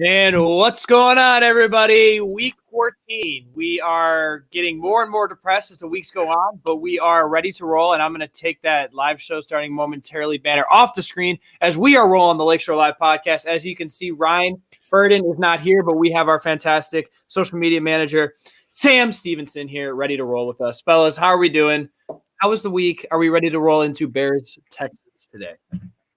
And what's going on, everybody? Week 14. We are getting more and more depressed as the weeks go on, but we are ready to roll. And I'm going to take that live show starting momentarily banner off the screen as we are rolling the Lakeshore Live podcast. As you can see, Ryan Burden is not here, but we have our fantastic social media manager, Sam Stevenson, here ready to roll with us. Fellas, how are we doing? How was the week? Are we ready to roll into Bears, Texans today?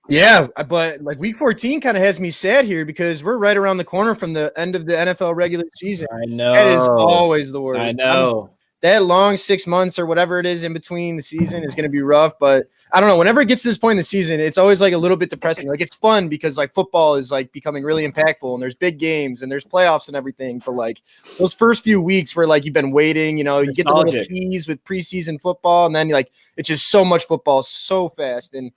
Yeah, but like week 14 kind of has me sad here because we're right around the corner from the end of the NFL regular season. I know. That is always the worst. I know. That long 6 months or whatever it is in between the season is going to be rough. But I don't know. Whenever it gets to this point in the season, it's always like a little bit depressing. Like it's fun because like football is like becoming really impactful and there's big games and there's playoffs and everything. But like those first few weeks where like you've been waiting, you know, you get the little tease with preseason football and then like it's just so much football so fast and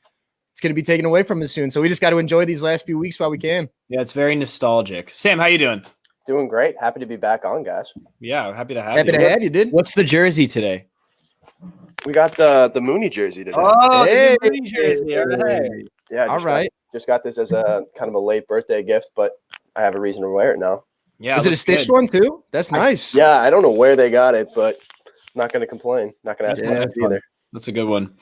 it's going to be taken away from us soon. So we just got to enjoy these last few weeks while we can. Yeah, it's very nostalgic. Sam, how you doing? Doing great. Happy to be back on, guys. Yeah, happy to have you. Happy to have you, dude. What's the jersey today? We got the Mooney jersey today. Oh, hey, the Mooney jersey. Hey. Yeah. All right. Just got this as a kind of a late birthday gift, but I have a reason to wear it now. Yeah. Is it a stitched one too? That's nice. I don't know where they got it, but I'm not going to complain. Not going to ask questions either. That's a good one.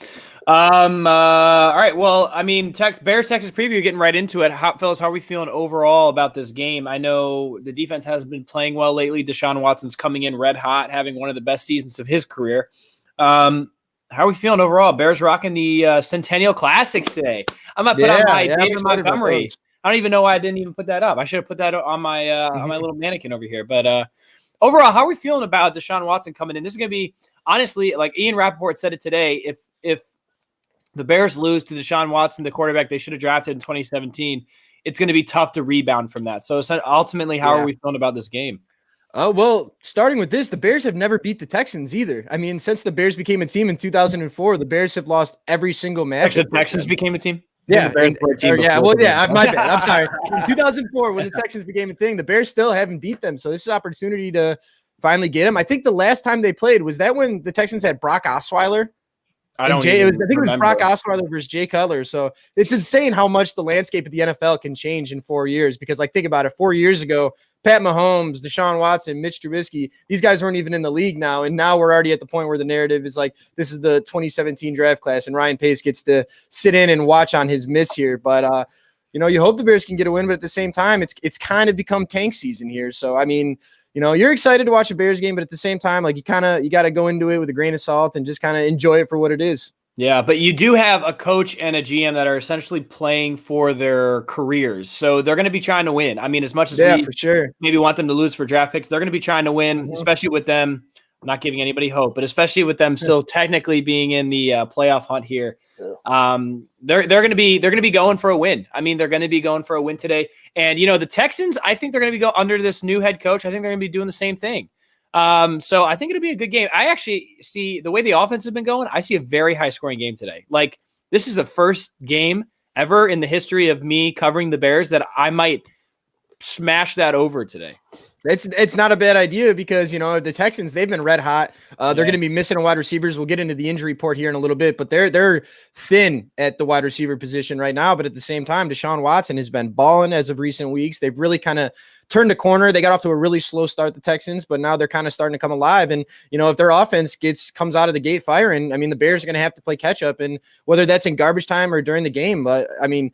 All right. Well, I mean, Bears Texas preview, getting right into it. Fellas, how are we feeling overall about this game? I know the defense hasn't been playing well lately. Deshaun Watson's coming in red hot, having one of the best seasons of his career. How are we feeling overall? Bears rocking the Centennial Classics today. I'm gonna put on my David Montgomery. I don't even know why I didn't even put that up. I should have put that on my on my little mannequin over here. But overall, how are we feeling about Deshaun Watson coming in? This is gonna be, honestly, like Ian Rappaport said it today. If the Bears lose to Deshaun Watson, the quarterback they should have drafted in 2017, it's going to be tough to rebound from that. So ultimately, how are we feeling about this game? Well, starting with this, the Bears have never beat the Texans either. I mean, since the Bears became a team in 2004, the Bears have lost every single match. The Texans became a team? Yeah. My bad. I'm sorry. In 2004, when the Texans became a thing, the Bears still haven't beat them. So this is an opportunity to finally get them. I think the last time they played, was that when the Texans had Brock Osweiler? I think it was Brock Osweiler versus Jay Cutler. So it's insane how much the landscape of the NFL can change in 4 years. Because, like, think about it. 4 years ago, Pat Mahomes, Deshaun Watson, Mitch Trubisky, these guys weren't even in the league now. And now we're already at the point where the narrative is like, this is the 2017 draft class, and Ryan Pace gets to sit in and watch on his miss here. But, you hope the Bears can get a win. But at the same time, it's kind of become tank season here. So, I mean, you're excited to watch a Bears game, but at the same time, like you got to go into it with a grain of salt and just kind of enjoy it for what it is. Yeah, but you do have a coach and a GM that are essentially playing for their careers. So they're going to be trying to win. I mean, as much as we for sure maybe want them to lose for draft picks, they're going to be trying to win, especially with them. I'm not giving anybody hope, but especially with them still technically being in the playoff hunt here. They're going to be going for a win. I mean, they're going to be going for a win today. And, the Texans, I think they're going to be under this new head coach. I think they're going to be doing the same thing. So I think it'll be a good game. I actually see the way the offense has been going. I see a very high scoring game today. Like, this is the first game ever in the history of me covering the Bears that I might smash that over today. It's not a bad idea because, the Texans, they've been red hot. They're going to be missing a wide receivers. We'll get into the injury report here in a little bit, but they're thin at the wide receiver position right now. But at the same time, Deshaun Watson has been balling as of recent weeks. They've really kind of turned the corner. They got off to a really slow start, the Texans, but now they're kind of starting to come alive. And, if their offense comes out of the gate firing, I mean, the Bears are going to have to play catch up, and whether that's in garbage time or during the game. But I mean,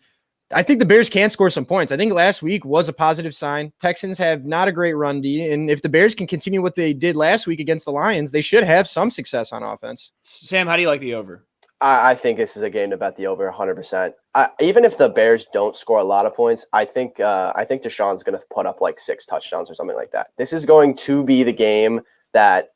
I think the Bears can score some points. I think last week was a positive sign. Texans have not a great run D, and if the Bears can continue what they did last week against the Lions, they should have some success on offense. Sam, how do you like the over? I think this is a game to bet the over 100%. Even if the Bears don't score a lot of points, I think Deshaun's going to put up like 6 touchdowns or something like that. This is going to be the game that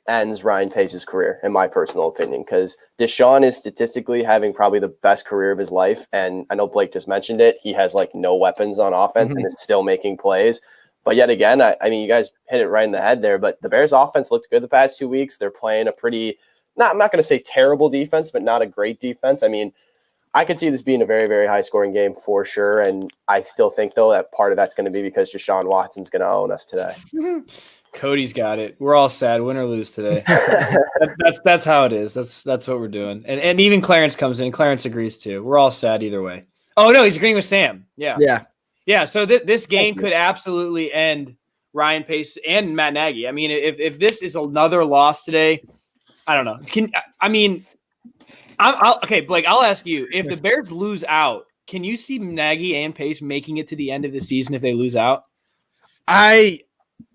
ends Ryan Pace's career, in my personal opinion, because Deshaun is statistically having probably the best career of his life. And I know Blake just mentioned it. He has like no weapons on offense and is still making plays. But yet again, I mean, you guys hit it right in the head there, but the Bears offense looked good the past 2 weeks. They're playing a pretty, I'm not going to say terrible defense, but not a great defense. I mean, I could see this being a very, very high scoring game for sure. And I still think though that part of that's going to be because Deshaun Watson's going to own us today. Cody's got it. We're all sad, win or lose today. That's how it is. That's what we're doing. And even Clarence comes in. Clarence agrees too. We're all sad either way. Oh no, he's agreeing with Sam. Yeah. Yeah, so this game could absolutely end Ryan Pace and Matt Nagy. I mean, if this is another loss today, I don't know. Okay, Blake, I'll ask you. If the Bears lose out, can you see Nagy and Pace making it to the end of the season if they lose out?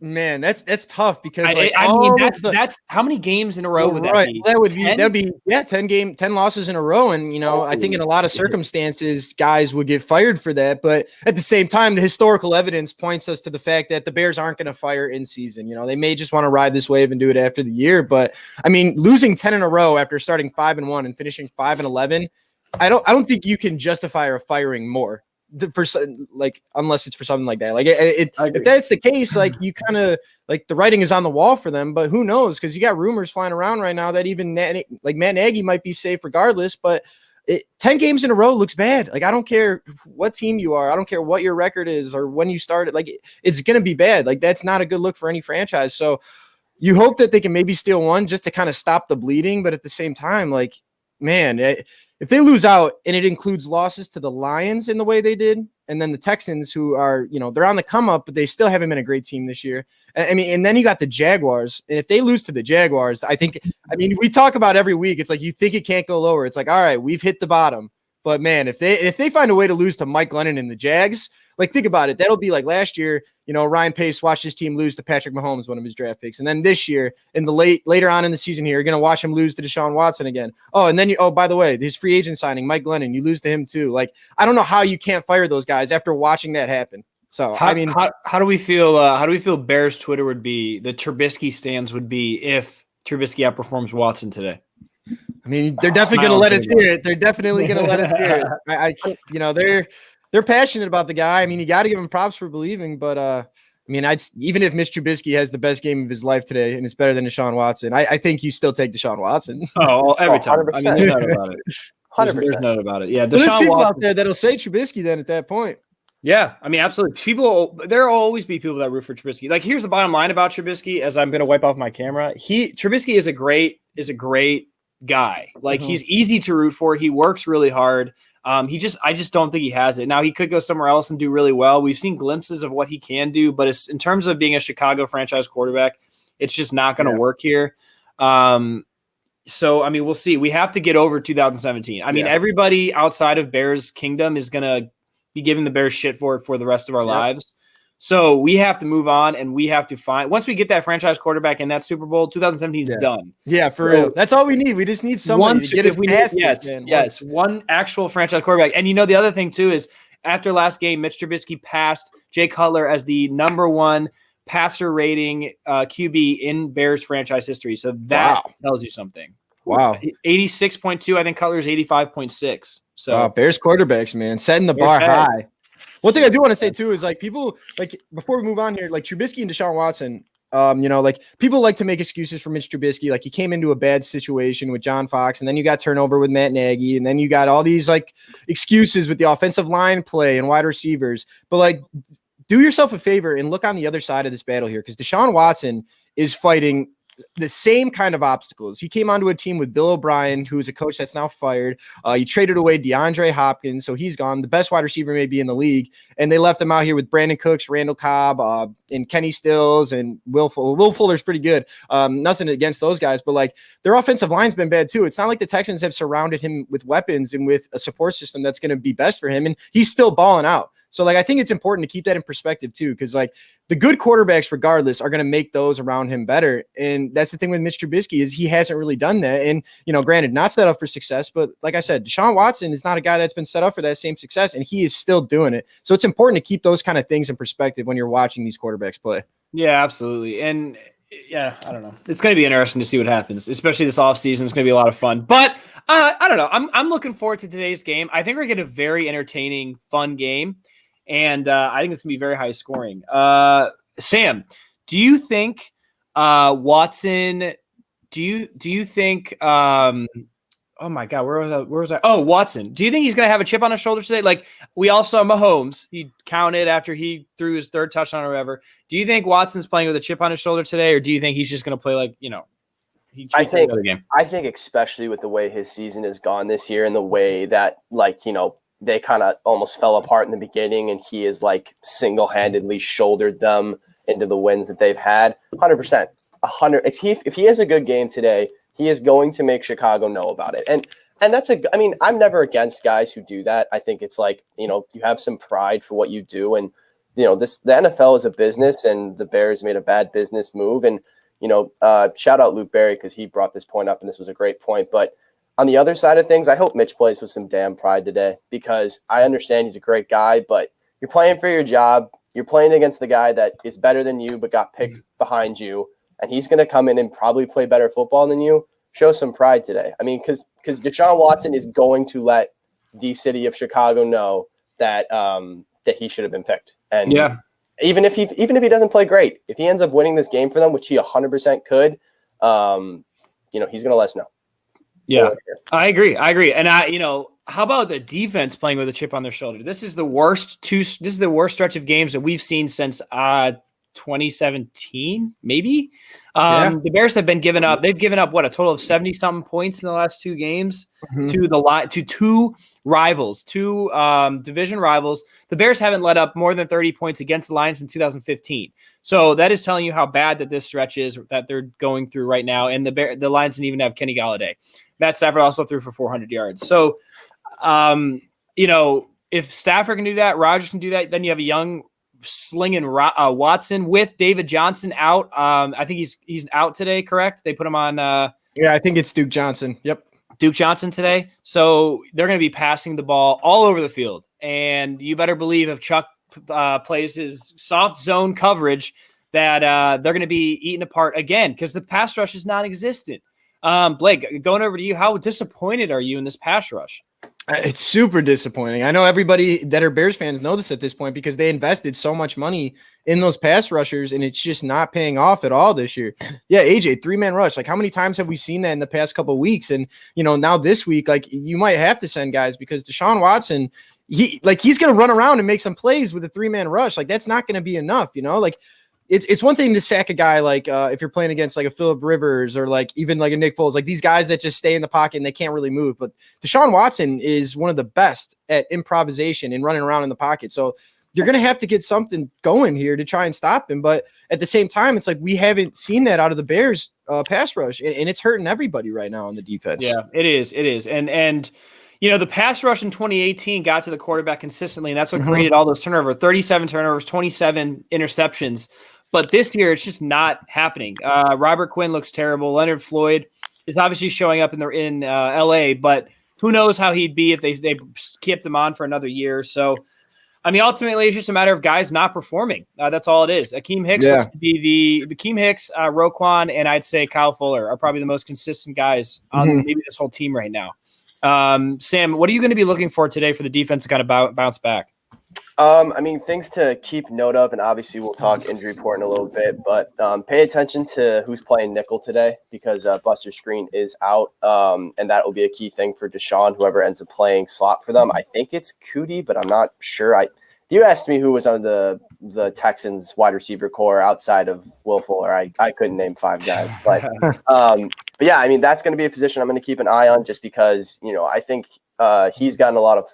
Man, that's tough because that's how many games in a row would that be? That would be 10 losses in a row. And I think in a lot of circumstances, guys would get fired for that. But at the same time, the historical evidence points us to the fact that the Bears aren't going to fire in season. They may just want to ride this wave and do it after the year. But I mean, losing 10 in a row after starting 5-1 and finishing 5-11, I don't think you can justify or firing more. Unless it's for something like that, if that's the case, you kind of the writing is on the wall for them. But who knows? Because you got rumors flying around right now that even Matt Nagy might be safe regardless. But 10 games in a row looks bad. I don't care what team you are. I don't care what your record is or when you started. It's gonna be bad. That's not a good look for any franchise. So you hope that they can maybe steal one just to kind of stop the bleeding. But at the same time, man. If they lose out and it includes losses to the Lions in the way they did, and then the Texans who are, they're on the come up, but they still haven't been a great team this year. And then you got the Jaguars. And if they lose to the Jaguars, we talk about every week. It's you think it can't go lower. It's all right, we've hit the bottom. But man, if they find a way to lose to Mike Glennon and the Jags, think about it. That'll be like last year, Ryan Pace watched his team lose to Patrick Mahomes, one of his draft picks. And then this year, later on in the season here, you're going to watch him lose to Deshaun Watson again. Oh, and then by the way, his free agent signing, Mike Glennon, you lose to him too. I don't know how you can't fire those guys after watching that happen. So, how do we feel? How do we feel Bears Twitter would be, the Trubisky stands would be if Trubisky outperforms Watson today? They're definitely going to let us hear it. They're definitely going to let us hear it. They're passionate about the guy. You got to give him props for believing. But even if Mitch Trubisky has the best game of his life today and it's better than Deshaun Watson, I think you still take Deshaun Watson. Every time. 100%. There's no doubt about it. 100%. There's no doubt about it. Yeah, there's people out there that'll say Trubisky then at that point. Yeah, absolutely. There will always be people that root for Trubisky. Here's the bottom line about Trubisky. As I'm going to wipe off my camera, Trubisky is a great guy. He's easy to root for. He works really hard. I just don't think he has it. Now he could go somewhere else and do really well. We've seen glimpses of what he can do, but it's in terms of being a Chicago franchise quarterback, it's just not going to work here. So we'll see. We have to get over 2017. Everybody outside of Bears Kingdom is going to be giving the Bears shit for it for the rest of our lives. So we have to move on, and we have to find, once we get that franchise quarterback in that Super Bowl, 2017 is done. Yeah, for real. That's all we need. We just need someone to get us past this. Yes, one actual franchise quarterback. And the other thing too is after last game, Mitch Trubisky passed Jay Cutler as the number one passer rating QB in Bears franchise history. So that tells you something. Wow. 86.2. I think Cutler's 85.6. So Bears quarterbacks, man, setting the bar high. One thing I do want to say too is people before we move on here, Trubisky and Deshaun Watson, people like to make excuses for Mitch Trubisky. He came into a bad situation with John Fox, and then you got turnover with Matt Nagy, and then you got all these excuses with the offensive line play and wide receivers. But do yourself a favor and look on the other side of this battle here, because Deshaun Watson is fighting the same kind of obstacles. He came onto a team with Bill O'Brien, who is a coach that's now fired. You traded away DeAndre Hopkins, so he's gone. The best wide receiver may be in the league. And they left him out here with Brandon Cooks, Randall Cobb, and Kenny Stills, and Will Fuller. Will Fuller's pretty good. Nothing against those guys, but their offensive line's been bad too. It's not like the Texans have surrounded him with weapons and with a support system that's going to be best for him. And he's still balling out. So I think it's important to keep that in perspective too, because the good quarterbacks, regardless, are going to make those around him better. And that's the thing with Mitch Trubisky is he hasn't really done that. And granted, not set up for success, but like I said, Deshaun Watson is not a guy that's been set up for that same success, and he is still doing it. So it's important to keep those kind of things in perspective when you're watching these quarterbacks play. Yeah, absolutely. And yeah, I don't know. It's going to be interesting to see what happens, especially this offseason. It's going to be a lot of fun. But I don't know. I'm looking forward to today's game. I think we're going to get a very entertaining, fun game. And I think it's going to be very high scoring. Sam, do you think Watson – do you think oh, my God, where was I? Oh, Watson. Do you think he's going to have a chip on his shoulder today? We all saw Mahomes. He counted after he threw his third touchdown or whatever. Do you think Watson's playing with a chip on his shoulder today, or do you think he's just going to play I think especially with the way his season has gone this year and the way that they kind of almost fell apart in the beginning, and he is like single-handedly shouldered them into the wins that they've had. 100%. If he has a good game today, he is going to make Chicago know about it. And that's I'm never against guys who do that. I think it's like, you have some pride for what you do. And, the NFL is a business, and the Bears made a bad business move. And, shout out Luke Berry, because he brought this point up, and this was a great point. But on the other side of things, I hope Mitch plays with some damn pride today, because I understand he's a great guy, but you're playing for your job. You're playing against the guy that is better than you but got picked behind you, and he's going to come in and probably play better football than you. Show some pride today. I mean, because Deshaun Watson is going to let the city of Chicago know that that he should have been picked. And even if he doesn't play great, if he ends up winning this game for them, which he 100% could, he's going to let us know. Yeah, I agree. And how about the defense playing with a chip on their shoulder? This is the worst stretch of games that we've seen since 2017, maybe. The Bears have been given up. They've given up a total of 70-something points in the last two games to two rivals, division rivals. The Bears haven't let up more than 30 points against the Lions in 2015. So that is telling you how bad that this stretch is that they're going through right now. And the Lions didn't even have Kenny Galladay. Matt Stafford also threw for 400 yards. So, if Stafford can do that, Rodgers can do that, then you have a young slinging Watson with David Johnson out. I think he's out today, correct? They put him on. I think it's Duke Johnson. Yep. Duke Johnson today. So they're going to be passing the ball all over the field. And you better believe if Chuck plays his soft zone coverage that they're going to be eaten apart again, because the pass rush is non-existent. Blake, going over to you, how disappointed are you in this pass rush? It's super disappointing. I know everybody that are Bears fans know this at this point, because they invested so much money in those pass rushers, and it's just not paying off at all this year. Yeah, AJ, 3-man rush. Like, how many times have we seen that in the past couple of weeks? And, now this week, like, you might have to send guys, because Deshaun Watson, he's going to run around and make some plays with a 3-man rush. Like, that's not going to be enough, Like, it's one thing to sack a guy like if you're playing against like a Phillip Rivers or like even like a Nick Foles, like these guys that just stay in the pocket and they can't really move. But Deshaun Watson is one of the best at improvisation and running around in the pocket. So you're going to have to get something going here to try and stop him. But at the same time, it's like we haven't seen that out of the Bears pass rush, and it's hurting everybody right now on the defense. Yeah, it is. And the pass rush in 2018 got to the quarterback consistently, and that's what created all those turnovers, 37 turnovers, 27 interceptions. But this year, it's just not happening. Robert Quinn looks terrible. Leonard Floyd is obviously showing up in L.A., but who knows how he'd be if they kept him on for another year. So, ultimately, it's just a matter of guys not performing. That's all it is. Akeem Hicks looks to be Akeem Hicks, Roquan, and I'd say Kyle Fuller are probably the most consistent guys on maybe this whole team right now. Sam, what are you going to be looking for today for the defense to kind of bounce back? Things to keep note of, and obviously we'll talk injury report in a little bit, but pay attention to who's playing nickel today, because Buster Screen is out, and that will be a key thing for Deshaun, whoever ends up playing slot for them. I think it's Cootie, but I'm not sure. You asked me who was on the Texans wide receiver core outside of Will Fuller. I couldn't name 5 guys, but yeah, that's going to be a position I'm going to keep an eye on, just because, I think he's gotten a lot of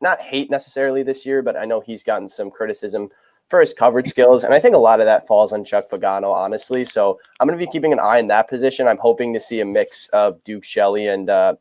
not hate necessarily this year, but I know he's gotten some criticism for his coverage skills. And I think a lot of that falls on Chuck Pagano, honestly. So I'm going to be keeping an eye on that position. I'm hoping to see a mix of Duke Shelley and I'm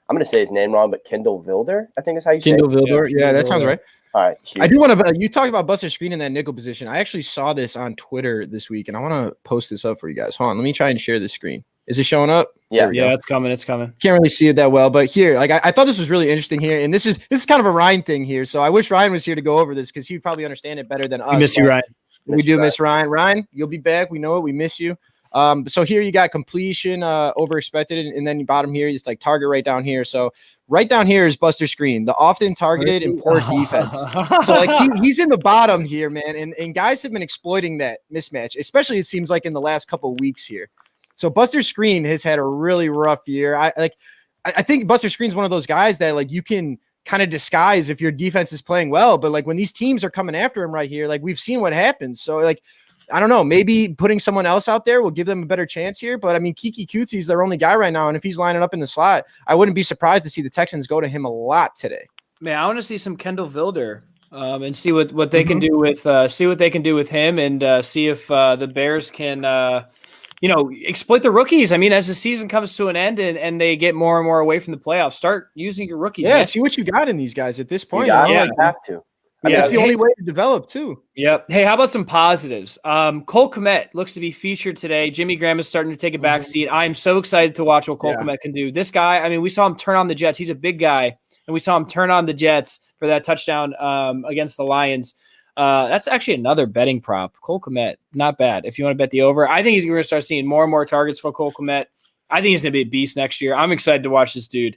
going to say his name wrong, but Kindle Vilder, I think is how you say it. Kindle Vilder. Yeah, that sounds right. All right. I do want to, you talked about Buster Screen in that nickel position. I actually saw this on Twitter this week, and I want to post this up for you guys. Hold on. Let me try and share the screen. Is it showing up? Yeah, it's coming. Can't really see it that well, but here, like I thought this was really interesting here, and this is kind of a Ryan thing here. So I wish Ryan was here to go over this, because he'd probably understand it better than us. We miss you, Ryan. We do miss Ryan. Ryan, you'll be back. We know it. We miss you. So here you got completion over expected, and then you bottom here, it's like target right down here. So right down here is Buster Screen, the often targeted and poor defense. So like he's in the bottom here, man, and guys have been exploiting that mismatch, especially it seems like in the last couple of weeks here. So Buster Screen has had a really rough year. I think Buster Screen's one of those guys that like you can kind of disguise if your defense is playing well, but like when these teams are coming after him right here, like we've seen what happens. So like, I don't know, maybe putting someone else out there will give them a better chance here. But Kiki Coutie's their only guy right now, and if he's lining up in the slot, I wouldn't be surprised to see the Texans go to him a lot today. Man, I want to see some Kendall Vilder and see what they can do with him, and see if the Bears can exploit the rookies. I mean, as the season comes to an end and they get more and more away from the playoffs, start using your rookies. Yeah, man. see what you got in these guys at this point. You have to. I mean, it's the only way to develop too. Yep. Hey, how about some positives? Cole Kmet looks to be featured today. Jimmy Graham is starting to take a back seat. I'm so excited to watch what Cole Kmet can do. This guy, I mean, we saw him turn on the Jets. He's a big guy, and we saw him turn on the Jets for that touchdown against the Lions. That's actually another betting prop. Cole Kmet, not bad. If you want to bet the over, I think we're going to start seeing more and more targets for Cole Kmet. I think he's going to be a beast next year. I'm excited to watch this dude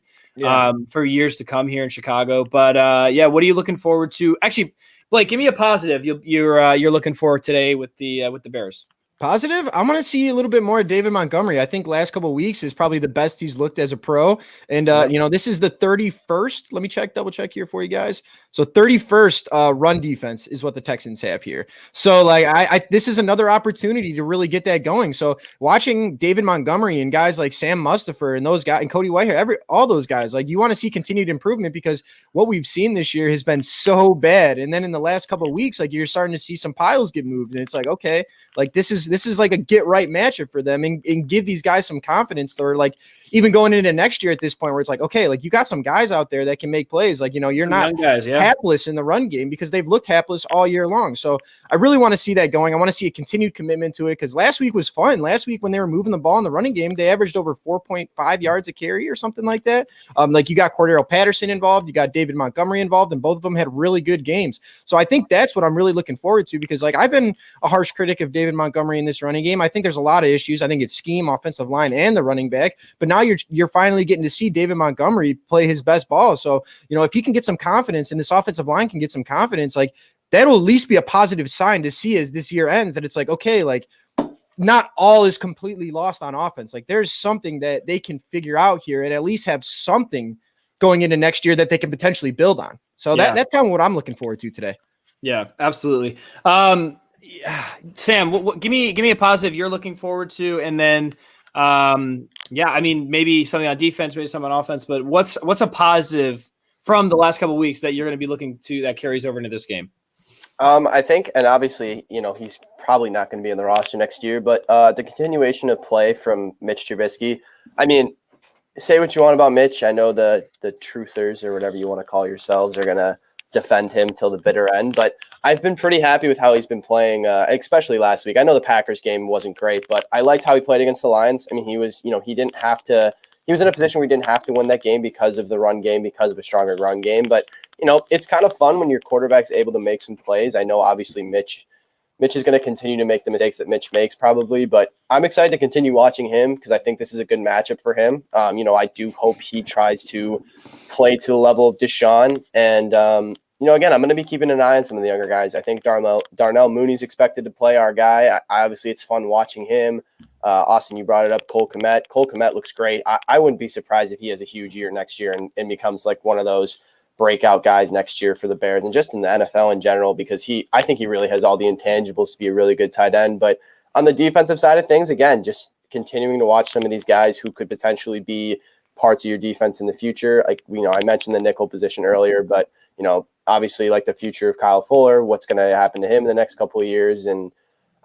for years to come here in Chicago. But what are you looking forward to? Actually, Blake, give me a positive you're looking for today with the Bears. Positive? I want to see a little bit more of David Montgomery. I think last couple of weeks is probably the best he's looked as a pro. And, this is the 31st. Let me double check here for you guys. So 31st run defense is what the Texans have here. So this is another opportunity to really get that going. So watching David Montgomery and guys like Sam Mustipher and those guys and Cody Whitehair, all those guys, you want to see continued improvement because what we've seen this year has been so bad. And then in the last couple of weeks, you're starting to see some piles get moved. And it's okay, this is like a get right matchup for them and give these guys some confidence. Or even going into next year at this point where it's okay, you got some guys out there that can make plays. You're not hapless in the run game because they've looked hapless all year long. So I really want to see that going. I want to see a continued commitment to it because last week was fun. Last week when they were moving the ball in the running game, they averaged over 4.5 yards a carry or something like that. You got Cordero Patterson involved, you got David Montgomery involved, and both of them had really good games. So I think that's what I'm really looking forward to because I've been a harsh critic of David Montgomery in this running game. I think there's a lot of issues. I think it's scheme, offensive line, and the running back. But now you're finally getting to see David Montgomery play his best ball. So, if he can get some confidence and this offensive line can get some confidence, that'll at least be a positive sign to see as this year ends that it's not all is completely lost on offense. There's something that they can figure out here and at least have something going into next year that they can potentially build on. So that's kind of what I'm looking forward to today. Yeah, absolutely. Sam, give me a positive you're looking forward to, and then maybe something on defense, maybe something on offense. But what's a positive from the last couple of weeks that you're going to be looking to that carries over into this game? I think, and obviously, he's probably not going to be in the roster next year, but the continuation of play from Mitch Trubisky. I mean, say what you want about Mitch. I know the truthers or whatever you want to call yourselves are going to defend him till the bitter end, but I've been pretty happy with how he's been playing, especially last week. I know the Packers game wasn't great, but I liked how he played against the Lions. I mean, he was, he didn't have to, he was in a position where he didn't have to win that game because of the run game, because of a stronger run game. But, it's kind of fun when your quarterback's able to make some plays. I know obviously Mitch is going to continue to make the mistakes that Mitch makes probably, but I'm excited to continue watching him because I think this is a good matchup for him. I do hope he tries to play to the level of Deshaun. And, again, I'm going to be keeping an eye on some of the younger guys. I think Darnell Mooney's expected to play our guy. Obviously, it's fun watching him. Austin, you brought it up, Cole Kmet. Cole Kmet looks great. I wouldn't be surprised if he has a huge year next year and becomes one of those breakout guys next year for the Bears and just in the NFL in general because I think he really has all the intangibles to be a really good tight end. But on the defensive side of things, again, just continuing to watch some of these guys who could potentially be parts of your defense in the future. I mentioned the nickel position earlier, but obviously the future of Kyle Fuller, what's going to happen to him in the next couple of years. And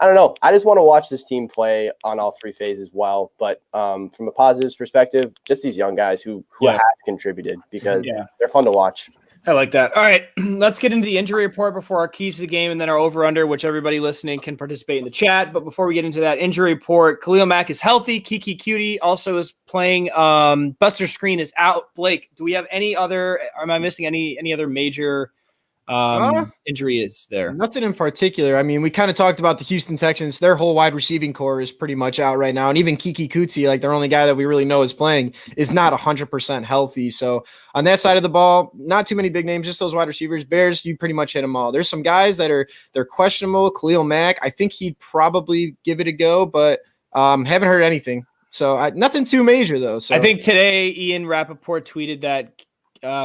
I don't know. I just want to watch this team play on all three phases well. But from a positives perspective, just these young guys who have contributed because they're fun to watch. I like that. All right, let's get into the injury report before our keys to the game and then our over-under, which everybody listening can participate in the chat. But before we get into that injury report, Khalil Mack is healthy. Kiki Cutie also is playing. Buster Screen is out. Blake, do we have any other – am I missing any other major injury is there? Nothing in particular. I mean, we kind of talked about the Houston Texans. Their whole wide receiving core is pretty much out right now. And even Kiki Kuti, their only guy that we really know is playing, is not 100% healthy. So on that side of the ball, not too many big names, just those wide receivers. Bears, you pretty much hit them all. There's some guys they're questionable. Khalil Mack, I think he'd probably give it a go, but haven't heard anything. So nothing too major, though. So I think today Ian Rappaport tweeted that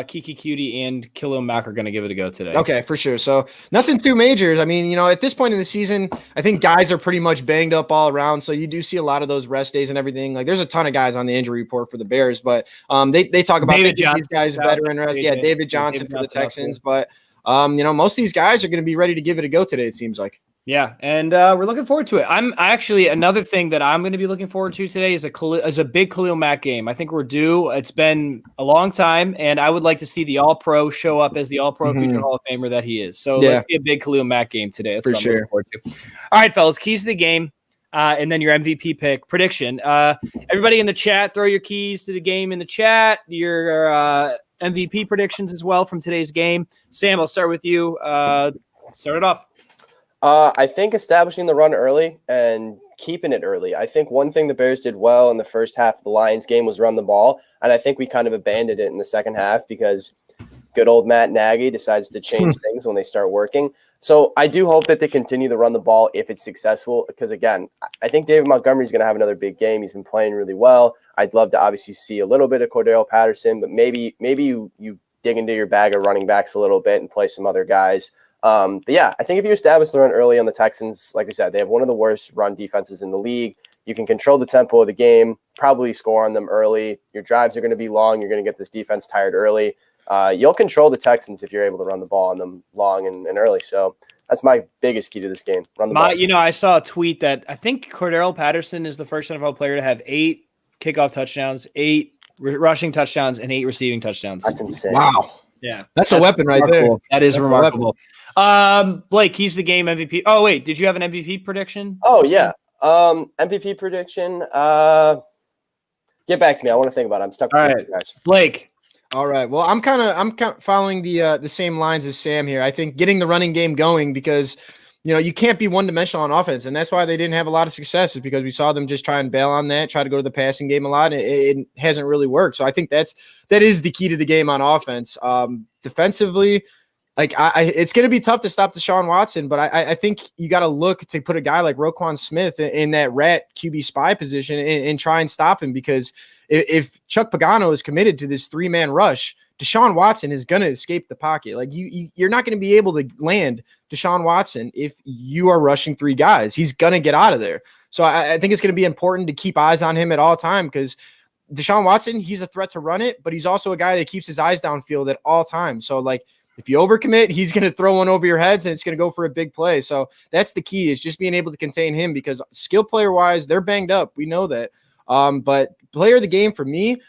Kiki Cutie and Kilo Mac are going to give it a go today. Okay, for sure. So nothing too major. I mean, at this point in the season, I think guys are pretty much banged up all around. So you do see a lot of those rest days and everything. Like there's a ton of guys on the injury report for the Bears, but they talk about these guys veteran rest. Yeah, David Johnson for the Texans, but most of these guys are going to be ready to give it a go today, it seems like. Yeah, and we're looking forward to it. I'm actually another thing that I'm going to be looking forward to today is a big Khalil Mack game. I think we're due. It's been a long time, and I would like to see the All-Pro show up as the All-Pro future Hall of Famer that he is. So let's see a big Khalil Mack game today. That's what I'm looking forward to. All right, fellas, keys to the game, and then your MVP pick prediction. Everybody in the chat, throw your keys to the game in the chat. Your MVP predictions as well from today's game. Sam, I'll start with you. Start it off. I think establishing the run early and keeping it early. I think one thing the Bears did well in the first half of the Lions game was run the ball, and I think we kind of abandoned it in the second half because good old Matt Nagy decides to change things when they start working. So I do hope that they continue to run the ball if it's successful because, again, I think David Montgomery is going to have another big game. He's been playing really well. I'd love to obviously see a little bit of Cordero Patterson, but maybe you dig into your bag of running backs a little bit and play some other guys. But yeah, I think if you establish the run early on the Texans, like I said, they have one of the worst run defenses in the league. You can control the tempo of the game, probably score on them early. Your drives are going to be long. You're going to get this defense tired early. You'll control the Texans if you're able to run the ball on them long and early. So that's my biggest key to this game. Run the ball. I saw a tweet that I think Cordero Patterson is the first NFL player to have 8 kickoff touchdowns, 8 rushing touchdowns, and 8 receiving touchdowns. That's insane. Wow. Yeah. That's a weapon right there. That is remarkable. Blake, keys to the game, MVP. Oh, wait. Did you have an MVP prediction? Oh, yeah. MVP prediction. Get back to me. I want to think about it. I'm stuck with All right, guys. Blake. All right. Well, I'm kind of following the same lines as Sam here. I think getting the running game going because you can't be one-dimensional on offense, and that's why they didn't have a lot of success is because we saw them just try and bail on that, try to go to the passing game a lot, and it hasn't really worked. So I think that is the key to the game on offense. Defensively, it's going to be tough to stop Deshaun Watson, but I think you got to look to put a guy like Roquan Smith in that rat QB spy position and try and stop him because if Chuck Pagano is committed to this 3-man rush, Deshaun Watson is going to escape the pocket. Like you're not going to be able to land Deshaun Watson if you are rushing 3 guys. He's going to get out of there. So I think it's going to be important to keep eyes on him at all time because Deshaun Watson, he's a threat to run it, but he's also a guy that keeps his eyes downfield at all times. So if you overcommit, he's going to throw one over your heads and it's going to go for a big play. So that's the key is just being able to contain him because skill player wise, they're banged up. We know that. But player of the game for me,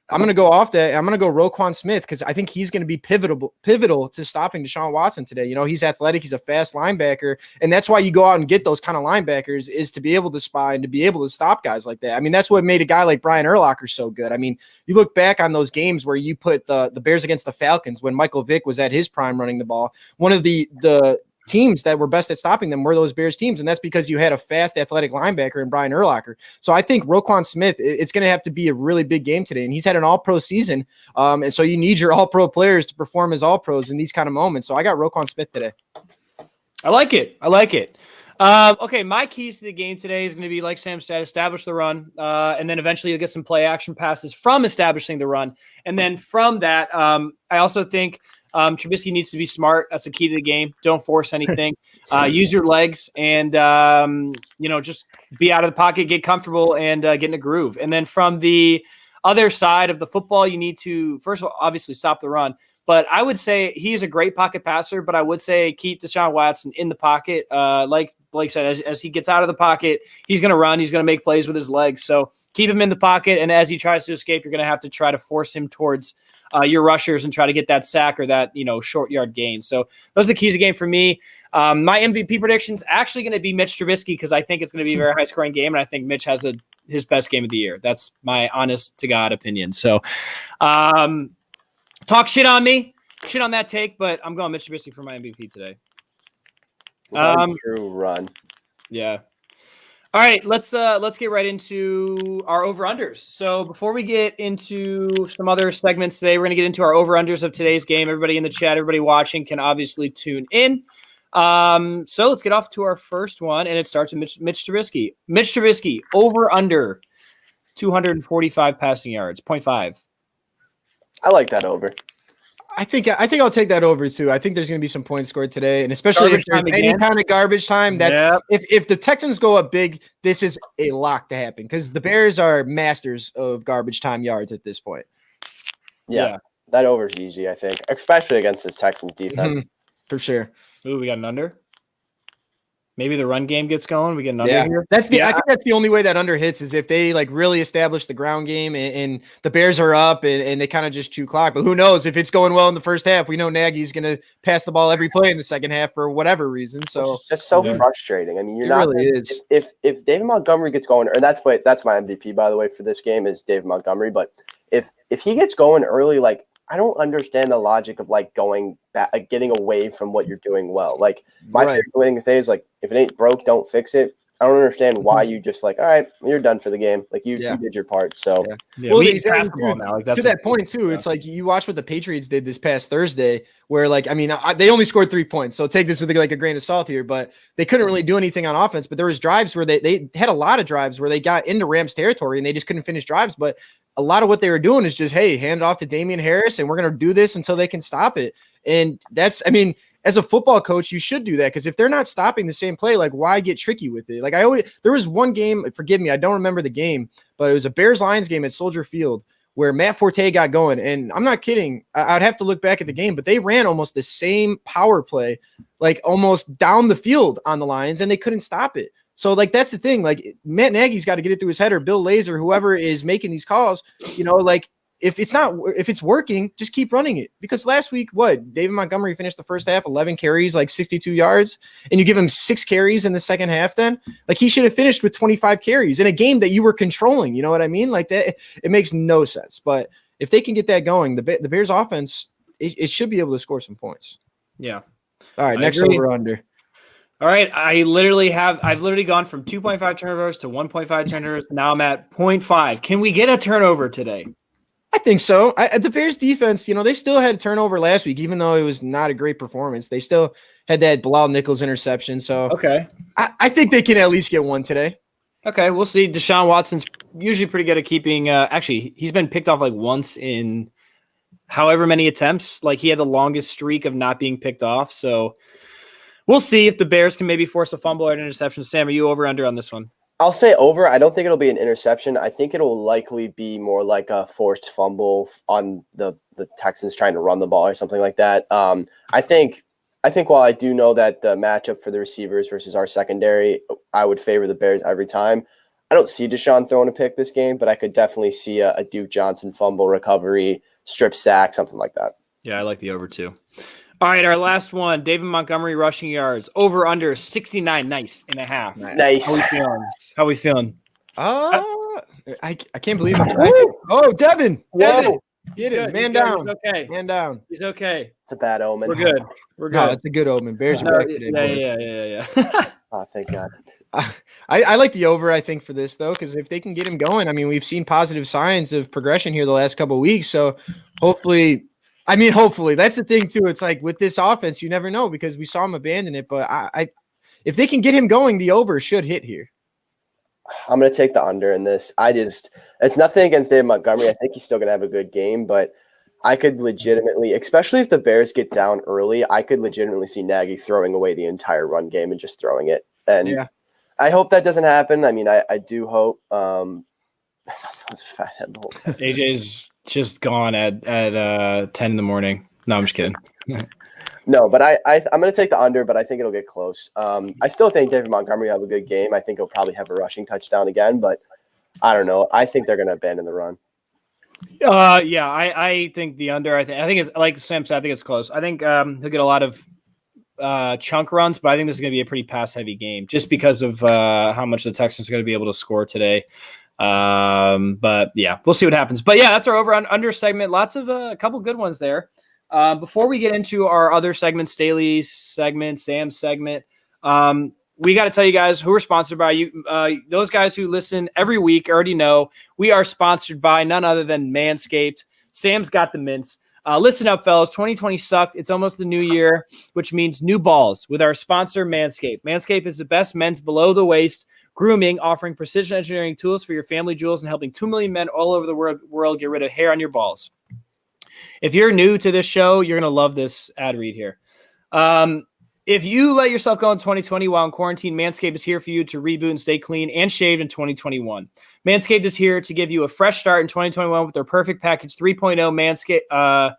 I'm going to go off that. I'm going to go Roquan Smith because I think he's going to be pivotal to stopping Deshaun Watson today. He's athletic. He's a fast linebacker. And that's why you go out and get those kind of linebackers is to be able to spy and to be able to stop guys like that. I mean, that's what made a guy like Brian Urlacher so good. I mean, you look back on those games where you put the Bears against the Falcons when Michael Vick was at his prime running the ball. One of the teams that were best at stopping them were those Bears teams. And that's because you had a fast athletic linebacker in Brian Urlacher. So I think Roquan Smith, it's going to have to be a really big game today. And he's had an all-pro season. And so you need your all-pro players to perform as all-pros in these kind of moments. So I got Roquan Smith today. I like it. Okay, my keys to the game today is going to be, like Sam said, establish the run, and then eventually you'll get some play action passes from establishing the run. And then from that, I also think Trubisky needs to be smart. That's a key to the game. Don't force anything. Use your legs and, just be out of the pocket, get comfortable, and get in a groove. And then from the other side of the football, you need to, first of all, obviously stop the run. But I would say he's a great pocket passer, but I would say keep Deshaun Watson in the pocket. Like Blake said, as he gets out of the pocket, he's going to run. He's going to make plays with his legs. So keep him in the pocket, and as he tries to escape, you're going to have to try to force him towards your rushers and try to get that sack or that short yard gain. So those are the keys of the game for me. My MVP prediction's actually going to be Mitch Trubisky because I think it's going to be a very high scoring game, and I think Mitch has his best game of the year. That's my honest to God opinion. So talk shit on me, shit on that take, but I'm going Mitch Trubisky for my MVP today. True run. Yeah. All right, let's get right into our over-unders. So before we get into some other segments today, we're going to get into our over-unders of today's game. Everybody in the chat, everybody watching can obviously tune in. So let's get off to our first one, and it starts with Mitch Trubisky. Mitch Trubisky, over-under 245 passing yards, 0.5. I like that over. I think I'll take that over too. I think there's going to be some points scored today, and especially if there's any kind of garbage time. That's if the Texans go up big, this is a lock to happen because the Bears are masters of garbage time yards at this point. Yeah. That over's easy, I think, especially against this Texans defense. For sure. Ooh, we got an under. Maybe the run game gets going. We get an under here. I think that's the only way that under hits is if they like really establish the ground game and the Bears are up and they kind of just chew clock. But who knows if it's going well in the first half? We know Nagy's going to pass the ball every play in the second half for whatever reason. So it's just so frustrating. I mean, you're not really is. If David Montgomery gets going, and that's my MVP by the way for this game is David Montgomery. But if he gets going early, like I don't understand the logic of like going back, like getting away from what you're doing well. Like my favorite thing is like if it ain't broke, don't fix it. I don't understand why you just like, all right, you're done for the game. Like you did your part. So well, exactly now. Like, to that point too, it's like you watch what the Patriots did this past Thursday, where like I mean they only scored 3 points, so take this with like a grain of salt here. But they couldn't really do anything on offense. But there was drives where they had a lot of drives where they got into Rams territory and they just couldn't finish drives. But a lot of what they were doing is just, hey, hand it off to Damian Harris, and we're going to do this until they can stop it. And that's, I mean, as a football coach, you should do that because if they're not stopping the same play, like why get tricky with it? Like there was one game, forgive me, I don't remember the game, but it was a Bears-Lions game at Soldier Field where Matt Forte got going. And I'm not kidding. I'd have to look back at the game, but they ran almost the same power play, like almost down the field on the Lions, and they couldn't stop it. So, like, that's the thing. Like, Matt Nagy's got to get it through his head, or Bill Lazor, whoever is making these calls, you know, like, if it's working, just keep running it. Because last week, David Montgomery finished the first half, 11 carries, like 62 yards, and you give him 6 carries in the second half then? Like, he should have finished with 25 carries in a game that you were controlling. You know what I mean? Like, that, it makes no sense. But if they can get that going, the Bears offense, it should be able to score some points. Yeah. All right, next over under. All right, I've literally gone from 2.5 turnovers to 1.5 turnovers. Now I'm at 0.5. Can we get a turnover today? I think so. The Bears defense, you know, they still had a turnover last week, even though it was not a great performance. They still had that Bilal Nichols interception. So okay, I think they can at least get one today. Okay, we'll see. Deshaun Watson's usually pretty good at keeping. Actually, he's been picked off like once in however many attempts. Like he had the longest streak of not being picked off. So we'll see if the Bears can maybe force a fumble or an interception. Sam, are you over or under on this one? I'll say over. I don't think it'll be an interception. I think it'll likely be more like a forced fumble on the Texans trying to run the ball or something like that. I think while I do know that the matchup for the receivers versus our secondary, I would favor the Bears every time. I don't see Deshaun throwing a pick this game, but I could definitely see a Duke Johnson fumble recovery, strip sack, something like that. Yeah, I like the over too. All right, our last one, David Montgomery rushing yards, over under 69, nice and a half. Nice. How we feeling? I can't believe I'm tracking. Oh, Devin. Get it. Man down. He's okay. Man down. He's okay. It's a bad omen. We're good. No, it's a good omen. Bears are back today. Yeah. Oh, thank God. I like the over, I think, for this, though, because if they can get him going, I mean, we've seen positive signs of progression here the last couple of weeks. So hopefully, that's the thing, too. It's like with this offense, you never know because we saw him abandon it. But if they can get him going, the over should hit here. I'm going to take the under in this. It's nothing against David Montgomery. I think he's still going to have a good game, but I could legitimately, especially if the Bears get down early, I could legitimately see Nagy throwing away the entire run game and just throwing it. And I hope that doesn't happen. I mean, I do hope. I was a fathead the whole time. AJ's just gone at 10 in the morning. No, I'm just kidding. No, but I'm going to take the under, but I think it'll get close. I still think David Montgomery will have a good game. I think he'll probably have a rushing touchdown again, but I don't know. I think they're going to abandon the run. I think the under. I think it's like Sam said. I think it's close. I think he'll get a lot of chunk runs, but I think this is going to be a pretty pass-heavy game just because of how much the Texans are going to be able to score today. But yeah, we'll see what happens. But yeah, that's our over under segment. Lots of a couple good ones there. Before we get into our other segments, Staley's segment, Sam's segment, we got to tell you guys who we're sponsored by. You, those guys who listen every week already know we are sponsored by none other than Manscaped. Sam's got the mints. Listen up, fellas. 2020 sucked. It's almost the new year, which means new balls with our sponsor, Manscaped. Manscaped is the best men's below-the-waist grooming, offering precision engineering tools for your family jewels and helping 2 million men all over the world get rid of hair on your balls. If you're new to this show, you're going to love this ad read here. If you let yourself go in 2020 while in quarantine, Manscaped is here for you to reboot and stay clean and shaved in 2021. Manscaped is here to give you a fresh start in 2021 with their Perfect Package 3.0 Manscaped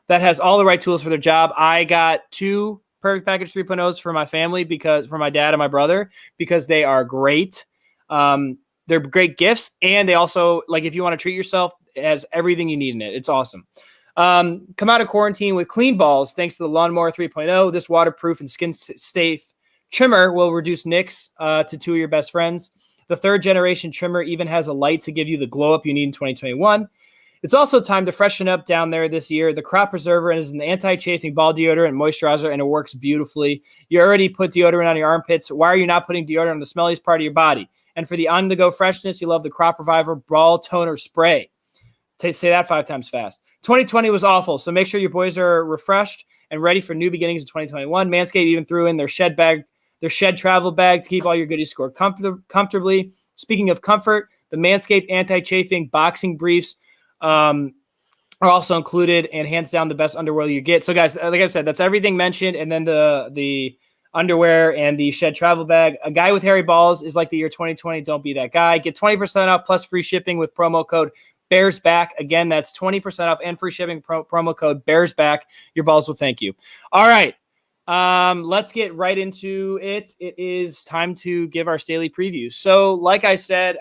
that has all the right tools for their job. I got 2 Perfect Package 3.0s for my family for my dad and my brother, because they are great. They're great gifts, and they also, like, if you want to treat yourself, it has everything you need in it. It's awesome. Come out of quarantine with clean balls thanks to the Lawnmower 3.0. This waterproof and skin-safe trimmer will reduce nicks to 2 of your best friends. The 3rd generation trimmer even has a light to give you the glow up you need in 2021. It's also time to freshen up down there this year. The Crop Preserver is an anti-chafing ball deodorant and moisturizer, and it works beautifully. You already put deodorant on your armpits. Why are you not putting deodorant on the smelliest part of your body? And for the on-the-go freshness, you love the Crop Reviver Ball Toner Spray. Say that 5 times fast. 2020 was awful, so make sure your boys are refreshed and ready for new beginnings in 2021. Manscaped even threw in their shed travel bag to keep all your goodies stored comfortably. Speaking of comfort, the Manscaped anti-chafing boxing briefs are also included, and hands down the best underwear you get. So guys, like I said, that's everything mentioned, and then the underwear and the shed travel bag. A guy with hairy balls is like the year 2020. Don't be that guy. Get 20% off plus free shipping with promo code BEARSBACK. Again, that's 20% off and free shipping, promo code BEARSBACK. Your balls will thank you. All right. Let's get right into it. It is time to give our Staley preview. So like I said,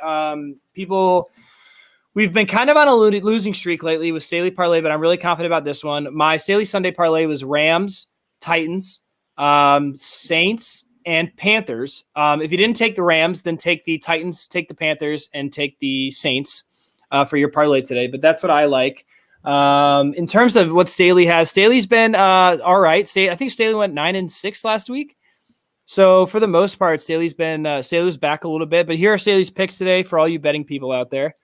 we've been kind of on a losing streak lately with Staley parlay, but I'm really confident about this one. My Staley Sunday parlay was Rams, Titans, Saints, and Panthers. If you didn't take the Rams, then take the Titans, take the Panthers, and take the Saints for your parlay today. But that's what I like. In terms of what Staley has, Staley's been all right. I think Staley went 9-6 last week. So for the most part, Staley was back a little bit. But here are Staley's picks today for all you betting people out there.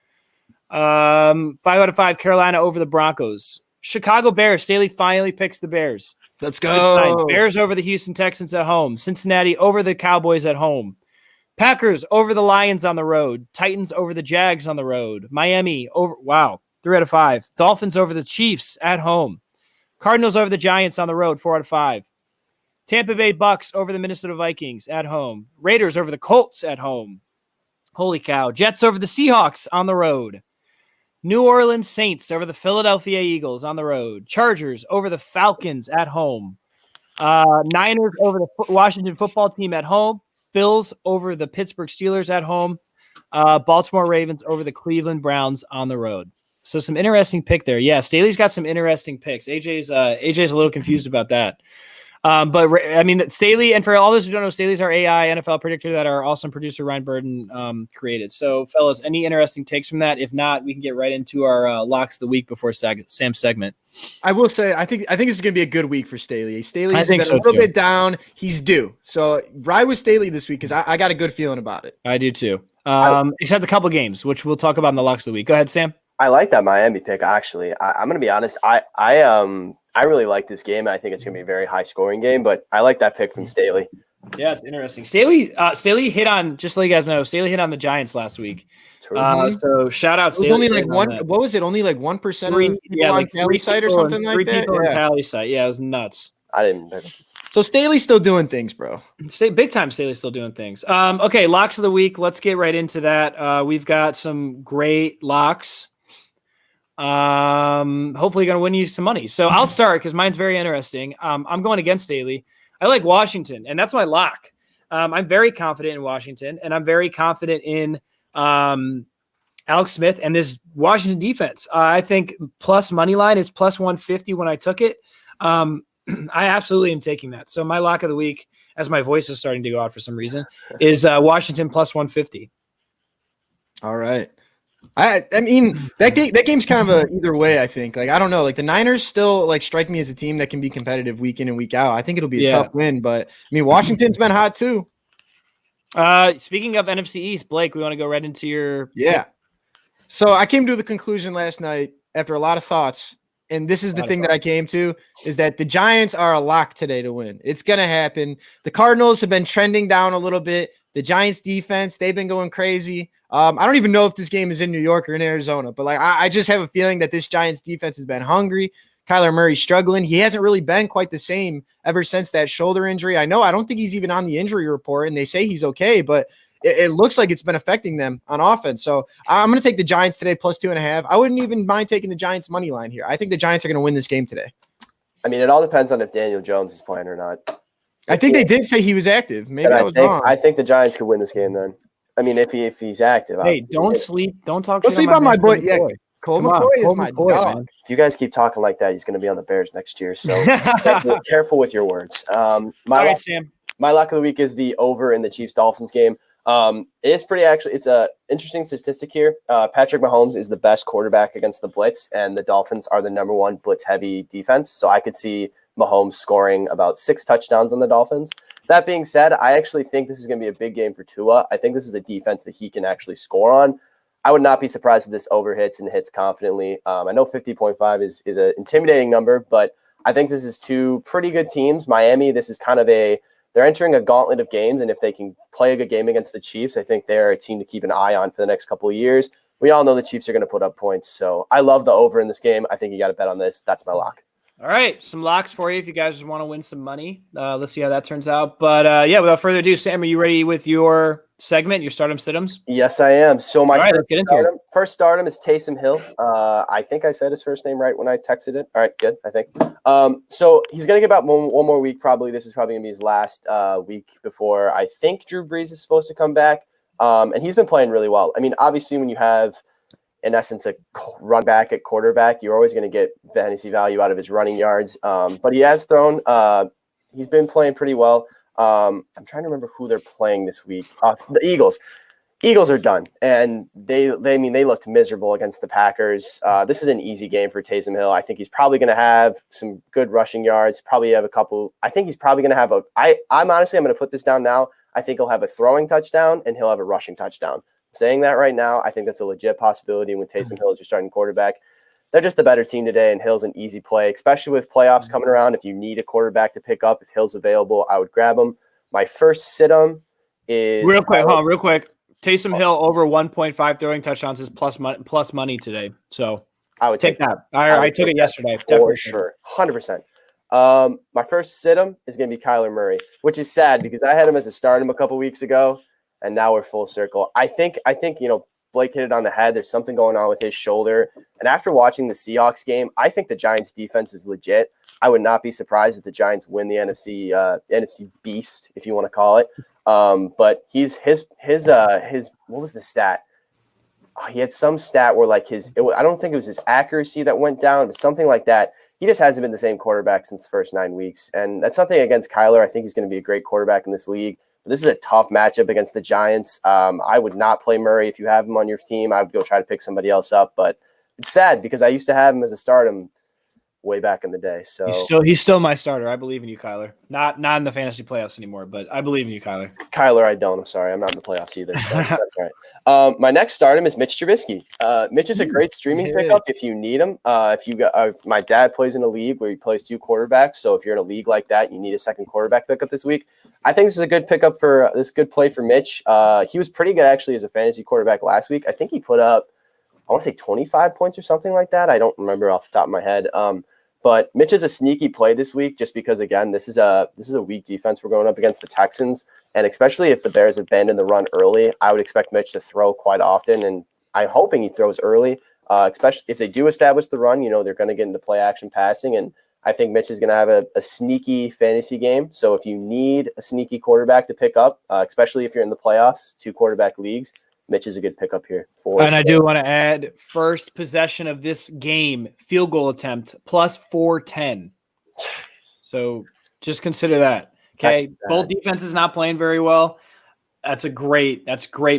5 out of 5 Carolina over the Broncos. Chicago Bears. Staley finally picks the Bears. Let's go. Bears over the Houston Texans at home. Cincinnati over the Cowboys at home. Packers over the Lions on the road. Titans over the Jags on the road. Miami over 3 out of 5. Dolphins over the Chiefs at home. Cardinals over the Giants on the road, 4 out of 5. Tampa Bay Bucks over the Minnesota Vikings at home. Raiders over the Colts at home. Holy cow. Jets over the Seahawks on the road. New Orleans Saints over the Philadelphia Eagles on the road. Chargers over the Falcons at home. Niners over the Washington football team at home. Bills over the Pittsburgh Steelers at home. Baltimore Ravens over the Cleveland Browns on the road. So some interesting pick there. Yeah, Staley's got some interesting picks. AJ's a little confused about that. But I mean, Staley, and for all those who don't know, Staley's our AI NFL predictor that our awesome producer Ryan Burden created. So, fellas, any interesting takes from that? If not, we can get right into our locks of the week before Sam's segment. I will say, I think this is going to be a good week for Staley. Staley's been a little bit down. He's due. So ride with Staley this week because I got a good feeling about it. I do too. Except a couple games, which we'll talk about in the locks of the week. Go ahead, Sam. I like that Miami pick, actually. I'm going to be honest. I really like this game. I think it's going to be a very high-scoring game, but I like that pick from Staley. Yeah, it's interesting. Staley hit on, just so you guys know, Staley hit on the Giants last week. So shout out Staley. Only like one. What was it? Only like 1% of people on Tally site or something like that. 3 people on Tally site. Yeah, it was nuts. I didn't. So Staley's still doing things, bro. Big time. Staley's still doing things. Okay, locks of the week. Let's get right into that. We've got some great locks. Hopefully going to win you some money. So I'll start because mine's very interesting. I'm going against Staley. I like Washington, and that's my lock. I'm very confident in Washington, and I'm very confident in Alex Smith and this Washington defense. I think plus money line is plus 150 when I took it. I absolutely am taking that. So my lock of the week, as my voice is starting to go out for some reason, is Washington plus 150. All right. I mean that game's kind of a either way. I think I don't know. Like the Niners still strike me as a team that can be competitive week in and week out. I think it'll be a tough win, but I mean Washington's been hot too. Speaking of NFC East, Blake, we want to go right into your pick. So I came to the conclusion last night after a lot of thoughts and this is the thing that I came to, is that the Giants are a lock today to win. It's going to happen. The Cardinals have been trending down a little bit. The Giants defense, they've been going crazy. I don't even know if this game is in New York or in Arizona, but like I just have a feeling that this Giants defense has been hungry. Kyler Murray's struggling. He hasn't really been quite the same ever since that shoulder injury. I don't think he's even on the injury report, and they say he's okay, but it looks like it's been affecting them on offense. So I'm going to take the Giants today plus 2.5. I wouldn't even mind taking the Giants money line here. I think the Giants are going to win this game today. I mean, it all depends on if Daniel Jones is playing or not. I think they did say he was active. Maybe I was wrong. I think the Giants could win this game then. I mean, if he's active. Hey, don't sleep. Don't talk. Don't sleep on my boy. Yeah, Cole McCoy is my dog. Man. If you guys keep talking like that, he's going to be on the Bears next year. So careful with your words. My lock of the week is the over in the Chiefs-Dolphins game. It is it's a interesting statistic here. Patrick Mahomes is the best quarterback against the blitz, and the Dolphins are the number one blitz-heavy defense. So I could see Mahomes scoring about 6 touchdowns on the Dolphins. That being said, I actually think this is going to be a big game for Tua. I think this is a defense that he can actually score on. I would not be surprised if this over hits and hits confidently. I know 50.5 is an intimidating number, but I think this is 2 pretty good teams. Miami, this is kind of they're entering a gauntlet of games, and if they can play a good game against the Chiefs, I think they're a team to keep an eye on for the next couple of years. We all know the Chiefs are going to put up points, so I love the over in this game. I think you got to bet on this. That's my lock. All right, some locks for you if you guys just want to win some money. Let's see how that turns out. But without further ado, Sam, are you ready with your segment, your stardom situms? Yes, I am. So my first stardom is Taysom Hill. I think I said his first name right when I texted it. All right, good, I think. So he's going to get about one more week probably. This is probably going to be his last week before I think Drew Brees is supposed to come back. And he's been playing really well. I mean, obviously when you have, in essence, a run back at quarterback, you're always going to get fantasy value out of his running yards. But he has thrown. He's been playing pretty well. I'm trying to remember who they're playing this week. The Eagles. Eagles are done, and they looked miserable against the Packers. This is an easy game for Taysom Hill. I think he's probably going to have some good rushing yards. Probably have a couple. I think he's probably going to have I'm honestly going to put this down now. I think he'll have a throwing touchdown and he'll have a rushing touchdown. Saying that right now, I think that's a legit possibility when Taysom Hill is your starting quarterback. They're just the better team today, and Hill's an easy play, especially with playoffs coming around. If you need a quarterback to pick up, if Hill's available, I would grab him. My first sit-em is real quick. Taysom Hill over 1.5 throwing touchdowns is plus money today. So I would take that. I took it yesterday. For sure. 100%. My first sit-em is going to be Kyler Murray, which is sad because I had him as a stardom a couple weeks ago. And now we're full circle. I think, Blake hit it on the head. There's something going on with his shoulder. And after watching the Seahawks game, I think the Giants defense is legit. I would not be surprised if the Giants win the NFC beast, if you want to call it. But his what was the stat? He had some stat where I don't think it was his accuracy that went down, but something like that. He just hasn't been the same quarterback since the first 9 weeks. And that's nothing against Kyler. I think he's going to be a great quarterback in this league. This is a tough matchup against the Giants. I would not play Murray if you have him on your team. I would go try to pick somebody else up. But it's sad because I used to have him as a stardom way back in the day. So he's still my starter. I believe in you, Kyler. Not in the fantasy playoffs anymore, but I believe in you, Kyler. Kyler, I don't. I'm sorry. I'm not in the playoffs either. That's right. My next stardom is Mitch Trubisky. Mitch is a great streaming pickup if you need him. My dad plays in a league where he plays 2 quarterbacks. So if you're in a league like that, you need a second quarterback pickup this week. I think this is a good pickup for this good play for Mitch. He was pretty good actually as a fantasy quarterback last week. I think he put up, I want to say 25 points or something like that. I don't remember off the top of my head. But Mitch is a sneaky play this week just because, again, this is a weak defense. We're going up against the Texans. And especially if the Bears abandon the run early, I would expect Mitch to throw quite often. And I'm hoping he throws early, especially if they do establish the run. They're going to get into play action passing. And I think Mitch is going to have a sneaky fantasy game. So if you need a sneaky quarterback to pick up, especially if you're in the playoffs, 2 quarterback leagues, Mitch is a good pickup here. I do want to add first possession of this game, field goal attempt, plus 410. So just consider that. Okay. Both defenses not playing very well. That's great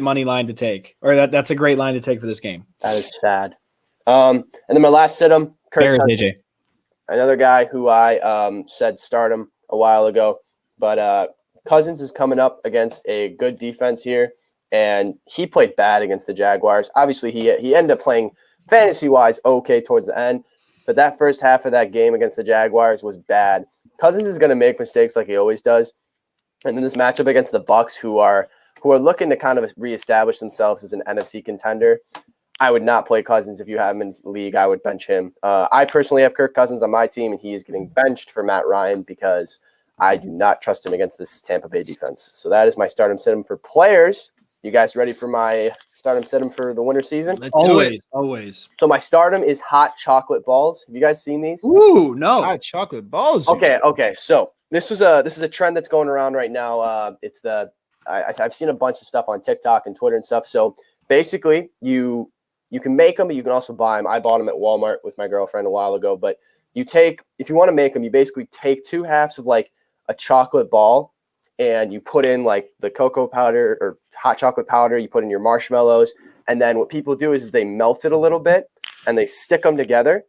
money line to take, or that's a great line to take for this game. That is sad. And then my last sit-em, Bears, AJ. Another guy who I said start him a while ago, but Cousins is coming up against a good defense here. And he played bad against the Jaguars. Obviously, he ended up playing fantasy-wise okay towards the end. but that first half of that game against the Jaguars was bad. Cousins is going to make mistakes like he always does. And then this matchup against the Bucs, who are looking to kind of reestablish themselves as an NFC contender. I would not play Cousins if you have him in the league. I would bench him. I personally have Kirk Cousins on my team, and he is getting benched for Matt Ryan because I do not trust him against this Tampa Bay defense. So that is my start him, sit him for players. You guys ready for my start him, sit him for the winter season? Always. So my stardom is hot chocolate balls. Have you guys seen these? Ooh, no. Hot chocolate balls. Okay. So this is a trend that's going around right now. I've seen a bunch of stuff on TikTok and Twitter and stuff. So basically, you can make them, but you can also buy them. I bought them at Walmart with my girlfriend a while ago. But if you want to make them, you basically take 2 halves of like a chocolate ball, and you put in like the cocoa powder or hot chocolate powder. You put in your marshmallows, and then what people do is they melt it a little bit and they stick them together.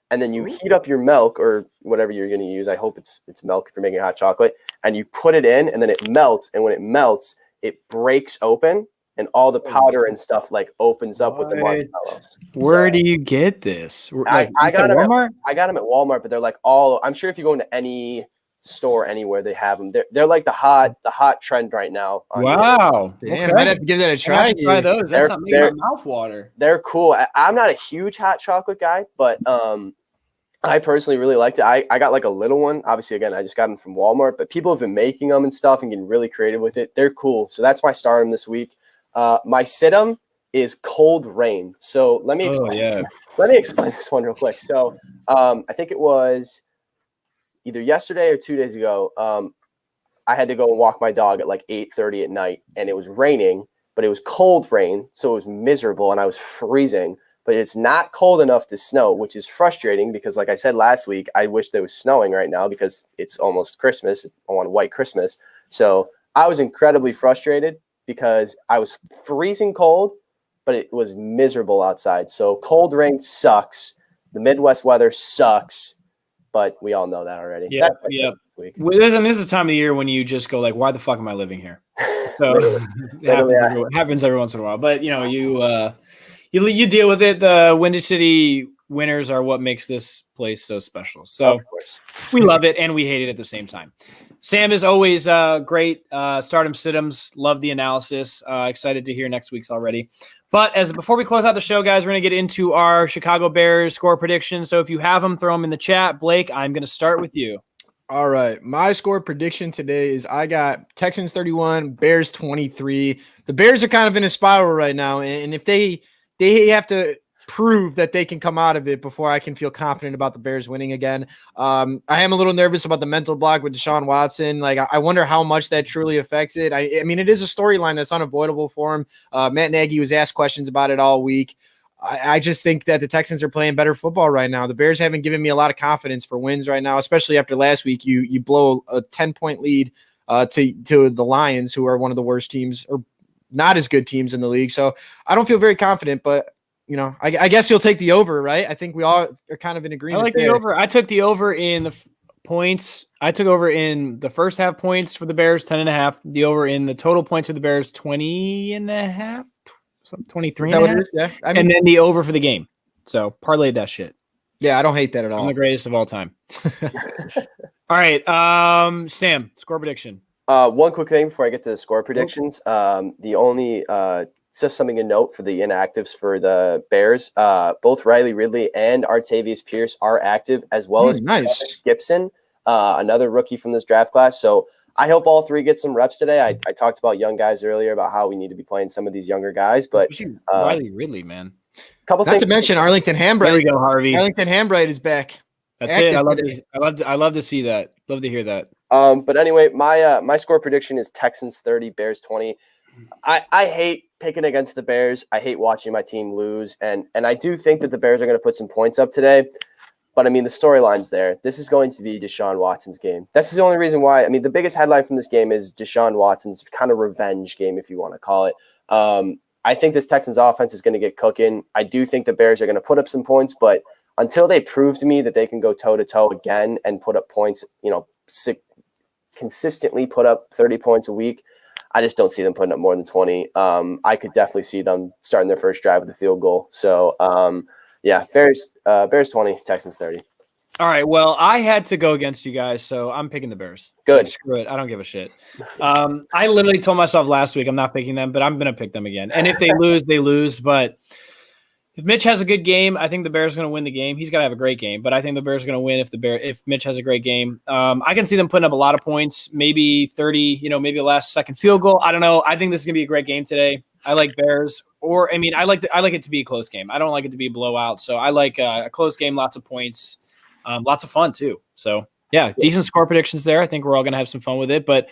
And then you heat up your milk or whatever you're going to use. I hope it's milk if you're making hot chocolate. And you put it in, and then it melts. And when it melts, it breaks open, and all the powder and stuff like opens up with the marshmallows. Where do you get this? I got them at Walmart. I got them at Walmart, but they're like all. I'm sure if you go into any store anywhere, they have them. They're like the hot trend right now. Wow, Damn, might have to give that a try. Try those. That's not making my mouth water. They're cool. I'm not a huge hot chocolate guy, but I personally really liked it. I got like a little one. Obviously, again, I just got them from Walmart, but people have been making them and stuff and getting really creative with it. They're cool. So that's my stardom this week. My sit-em is cold rain. So let me explain. Let me explain this one real quick. So I think it was either yesterday or 2 days ago. I had to go and walk my dog at like 8:30 at night, and it was raining, but it was cold rain, so it was miserable, and I was freezing. But it's not cold enough to snow, which is frustrating because, like I said last week, I wish there was snowing right now because it's almost Christmas. I want a white Christmas. So I was incredibly frustrated because I was freezing cold, but it was miserable outside. So cold rain sucks. The Midwest weather sucks, but we all know that already. Yeah. This is the time of the year when you just go like, why the fuck am I living here? So it happens every once in a while. But, you deal with it. The Windy City winters are what makes this place so special. So we love it and we hate it at the same time. Sam is always great. Stardom Siddums. Love the analysis. Excited to hear next week's already. But before we close out the show, guys, we're going to get into our Chicago Bears score predictions. So if you have them, throw them in the chat. Blake, I'm going to start with you. All right. My score prediction today is I got Texans 31, Bears 23. The Bears are kind of in a spiral right now. And if they have to prove that they can come out of it before I can feel confident about the Bears winning again. I am a little nervous about the mental block with Deshaun Watson. Like, I wonder how much that truly affects it. I mean, it is a storyline that's unavoidable for him. Matt Nagy was asked questions about it all week. I just think that the Texans are playing better football right now. The Bears haven't given me a lot of confidence for wins right now, especially after last week. You blow a 10-point lead to the Lions, who are one of the worst teams or not as good teams in the league. So I don't feel very confident, but I guess you'll take the over, right? I think we all are kind of in agreement. I like the over. I took the over in the points. I took over in the first half points for the Bears, 10.5. The over in the total points for the Bears, 20.5, 23. Yeah. And then the over for the game. So parlayed that shit. Yeah, I don't hate that at all. I'm the greatest of all time. All right. Sam, score prediction. One quick thing before I get to the score predictions. The only just something to note for the inactives for the Bears. Both Riley Ridley and Artavius Pierce are active, as well as Gibson, another rookie from this draft class. So I hope all three get some reps today. I talked about young guys earlier about how we need to be playing some of these younger guys, but Riley Ridley, man. Not to mention Arlington Hambright. There we go, Harvey. Arlington Hambright is back. That's it. I love to see that. Love to hear that. But anyway, my score prediction is Texans 30, Bears 20. I hate picking against the Bears. I hate watching my team lose. And I do think that the Bears are going to put some points up today. But, I mean, the storyline's there. This is going to be Deshaun Watson's game. That's the only reason why. I mean, the biggest headline from this game is Deshaun Watson's kind of revenge game, if you want to call it. I think this Texans offense is going to get cooking. I do think the Bears are going to put up some points. But until they prove to me that they can go toe-to-toe again and put up points, consistently put up 30 points a week, I just don't see them putting up more than 20. I could definitely see them starting their first drive with a field goal. So Yeah, Bears 20, Texans 30. All right. Well, I had to go against you guys, so I'm picking the Bears. Good. Like, screw it. I don't give a shit. I literally told myself last week I'm not picking them, but I'm going to pick them again. And if they lose, they lose. But if Mitch has a good game, I think the Bears are going to win the game. He's got to have a great game, but I think the Bears are going to win if Mitch has a great game. I can see them putting up a lot of points, maybe 30, maybe a last second field goal. I don't know. I think this is going to be a great game today. I like Bears, I like it to be a close game. I don't like it to be a blowout. So I like a close game, lots of points, lots of fun too. So yeah, decent score predictions there. I think we're all going to have some fun with it, but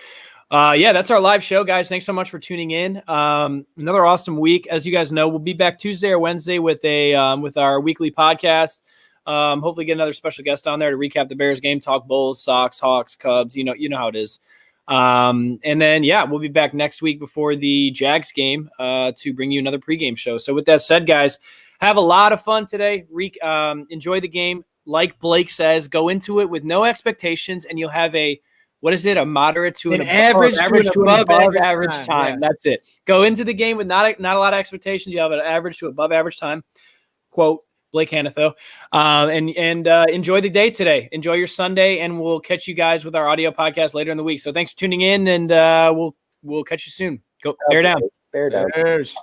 yeah, that's our live show, guys. Thanks so much for tuning in. Another awesome week. As you guys know, we'll be back Tuesday or Wednesday with with our weekly podcast. Hopefully get another special guest on there to recap the Bears game, talk Bulls, Sox, Hawks, Cubs. You know how it is. And then, yeah, we'll be back next week before the Jags game to bring you another pregame show. So with that said, guys, have a lot of fun today. Enjoy the game. Like Blake says, go into it with no expectations, and you'll have a moderate to an average to above average time. Yeah. That's it. Go into the game with not a lot of expectations. You have an average to above average time. Quote Blake Hanatho. And enjoy the day today. Enjoy your Sunday, and we'll catch you guys with our audio podcast later in the week. So thanks for tuning in, and we'll catch you soon. Go bear down. Bear down. Bears.